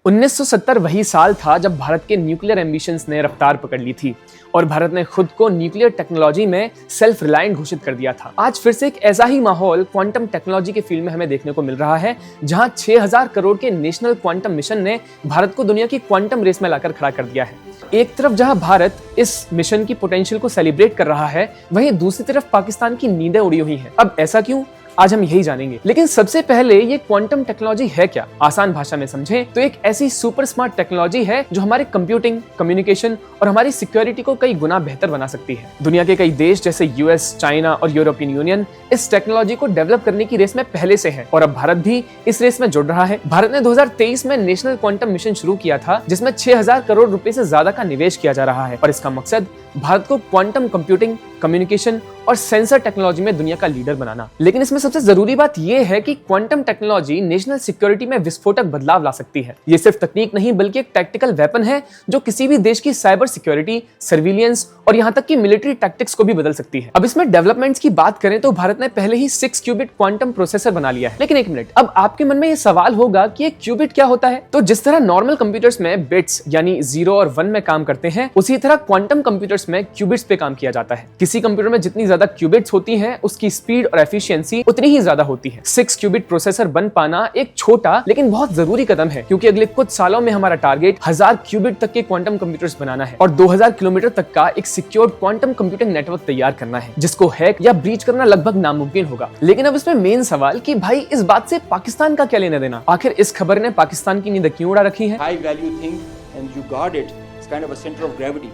1970 वही साल था जब भारत के न्यूक्लियर एम्बिशंस ने रफ्तार पकड़ ली थी और भारत ने खुद को न्यूक्लियर टेक्नोलॉजी में सेल्फ रिलायंट घोषित कर दिया था। आज फिर से एक ऐसा ही माहौल क्वांटम टेक्नोलॉजी के फील्ड में हमें देखने को मिल रहा है, जहां 6000 करोड़ के नेशनल क्वांटम मिशन ने भारत को दुनिया की क्वांटम रेस में लाकर खड़ा कर दिया है। एक तरफ जहां भारत इस मिशन की पोटेंशियल को सेलिब्रेट कर रहा है, वहीं दूसरी तरफ पाकिस्तान की नींदें उड़ी हुई हैं। अब ऐसा क्यों? आज हम यही जानेंगे। लेकिन सबसे पहले ये क्वांटम टेक्नोलॉजी है क्या? आसान भाषा में समझें तो एक ऐसी सुपर स्मार्ट टेक्नोलॉजी है जो हमारे कंप्यूटिंग, कम्युनिकेशन और हमारी सिक्योरिटी को कई गुना बेहतर बना सकती है। दुनिया के कई देश जैसे यूएस, चाइना और यूरोपियन यूनियन इस टेक्नोलॉजी को डेवलप करने की रेस में पहले से है और अब भारत भी इस रेस में जुड़ रहा है। भारत ने 2023 में नेशनल क्वांटम मिशन शुरू किया था, जिसमें 6000 करोड़ रुपए से ज्यादा का निवेश किया जा रहा है और इसका मकसद भारत को क्वांटम कंप्यूटिंग, कम्युनिकेशन और सेंसर टेक्नोलॉजी में दुनिया का लीडर बनाना। लेकिन इसमें सबसे जरूरी बात यह है कि क्वांटम टेक्नोलॉजी नेशनल सिक्योरिटी में विस्फोटक बदलाव ला सकती है। ये सिर्फ तकनीक नहीं बल्कि एक टैक्टिकल वेपन है जो किसी भी देश की साइबर सिक्योरिटी, सर्विलियंस और यहाँ तक कि मिलिट्री टैक्टिक्स को भी बदल सकती है। अब इसमें डेवलपमेंट्स की बात करें तो भारत ने पहले ही 6 क्यूबिट क्वांटम प्रोसेसर बना लिया है। लेकिन एक मिनट, अब आपके मन में ये सवाल होगा कि एक क्यूबिट क्या होता है? तो जिस तरह नॉर्मल कंप्यूटर्स में बिट्स यानी 0 और 1 में काम करते हैं, उसी तरह क्वांटम कंप्यूटर्स में क्यूबिट्स पे काम किया जाता है। किसी कंप्यूटर में जितनी ज्यादा क्यूबिट्स होती हैं, उसकी स्पीड और एफिशिएंसी उतनी ही ज्यादा होती है। 6 क्यूबिट प्रोसेसर बन पाना एक छोटा लेकिन बहुत जरूरी कदम है, क्योंकि अगले कुछ सालों में हमारा टारगेट 1000 क्यूबिट तक के क्वांटम कंप्यूटर्स बनाना है और 2000 किलोमीटर तक का एक सिक्योर्ड क्वांटम कंप्यूटिंग नेटवर्क तैयार करना है, जिसको हैक या ब्रीच करना लगभग नामुमकिन होगा। लेकिन अब इसमें मेन सवाल कि भाई इस बात से पाकिस्तान का क्या लेना देना? आखिर इस खबर ने पाकिस्तान की नींद क्यों उड़ा रखी है? High value thing and you guard it. It's kind of a center of gravity.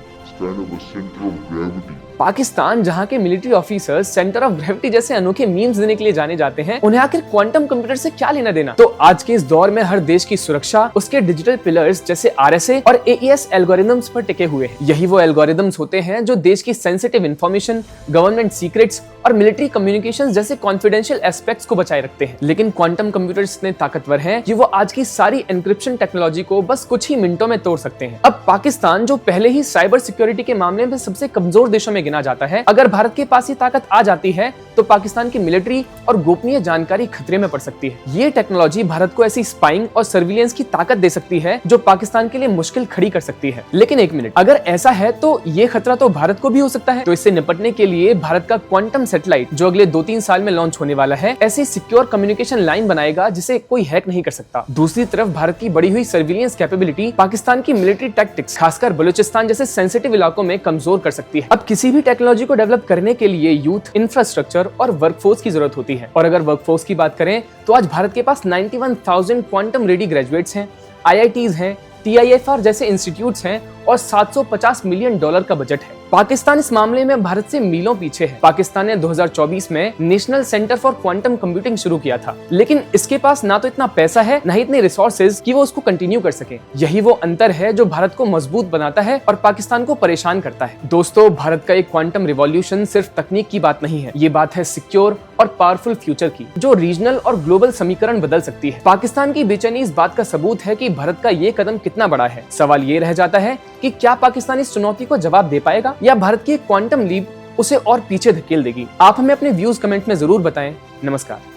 Pakistan, जहां के military officers centre of gravity जैसे अनोखे मीम्स देने के लिए जाने जाते हैं, उन्हें आखिर क्वांटम कंप्यूटर से क्या लेना देना? तो आज के इस दौर में हर देश की सुरक्षा उसके डिजिटल पिलर्स जैसे RSA और AES एल्गोरिथम्स पर टिके हुए हैं। यही वो एल्गोरिथम्स होते हैं जो देश की सेंसिटिव इंफॉर्मेशन, गवर्नमेंट सीक्रेट्स और मिलिट्री कम्युनिकेशंस जैसे कॉन्फिडेंशियल एस्पेक्ट्स को बचाए रखते हैं। लेकिन क्वांटम कंप्यूटर्स इतने ताकतवर हैं कि वो आज की सारी एन्क्रिप्शन टेक्नोलॉजी को बस कुछ ही मिनटों में तोड़ सकते हैं। अब पाकिस्तान, जो पहले ही साइबर सिक्योरिटी के मामले में सबसे कमजोर देशों में गिना जाता है, अगर भारत के पास ये ताकत आ जाती है तो पाकिस्तान की मिलिट्री और गोपनीय जानकारी खतरे में पड़ सकती है। ये टेक्नोलॉजी भारत को ऐसी स्पाइंग और सर्विलेंस की ताकत दे सकती है जो पाकिस्तान के लिए मुश्किल खड़ी कर सकती है। लेकिन एक मिनट, अगर ऐसा है तो ये खतरा तो भारत को भी हो सकता है। तो इससे निपटने के लिए भारत का क्वांटम सैटेलाइट, जो अगले 2-3 साल में लॉन्च होने वाला है, ऐसी सिक्योर कम्युनिकेशन लाइन बनाएगा जिसे कोई हैक नहीं कर सकता। दूसरी तरफ भारत की बढ़ी हुई सर्विलेंस कैपेबिलिटी पाकिस्तान की मिलिट्री टैक्टिक्स, खासकर बलूचिस्तान जैसे सेंसिटिव इलाकों में कमजोर कर सकती है। अब किसी भी टेक्नोलॉजी को डेवलप करने के लिए यूथ, इंफ्रास्ट्रक्चर और वर्कफोर्स की जरूरत होती है। और अगर वर्कफोर्स की बात करें तो आज भारत के पास 91,000 क्वांटम रेडी ग्रेजुएट्स हैं, IITs हैं, TIFR जैसे इंस्टीट्यूट्स हैं और $750 मिलियन का बजट है। पाकिस्तान इस मामले में भारत से मीलों पीछे है। पाकिस्तान ने 2024 में national centre for quantum computing शुरू किया था, लेकिन इसके पास ना तो इतना पैसा है, ना ही इतने रिसोर्सेज कि वो उसको कंटिन्यू कर सके। यही वो अंतर है जो भारत को मजबूत बनाता है और पाकिस्तान को परेशान करता है। दोस्तों, भारत का एक क्वांटम रिवॉल्यूशन सिर्फ तकनीक की बात नहीं है, ये बात है सिक्योर और पावरफुल फ्यूचर की, जो रीजनल और ग्लोबल समीकरण बदल सकती है। पाकिस्तान की बेचैनी इस बात का सबूत है कि भारत का ये कदम कितना बड़ा है। सवाल ये रह जाता है कि क्या पाकिस्तान इस चुनौती को जवाब दे पाएगा या भारत की क्वांटम लीप उसे और पीछे धकेल देगी? आप हमें अपने व्यूज कमेंट में जरूर बताएं। नमस्कार।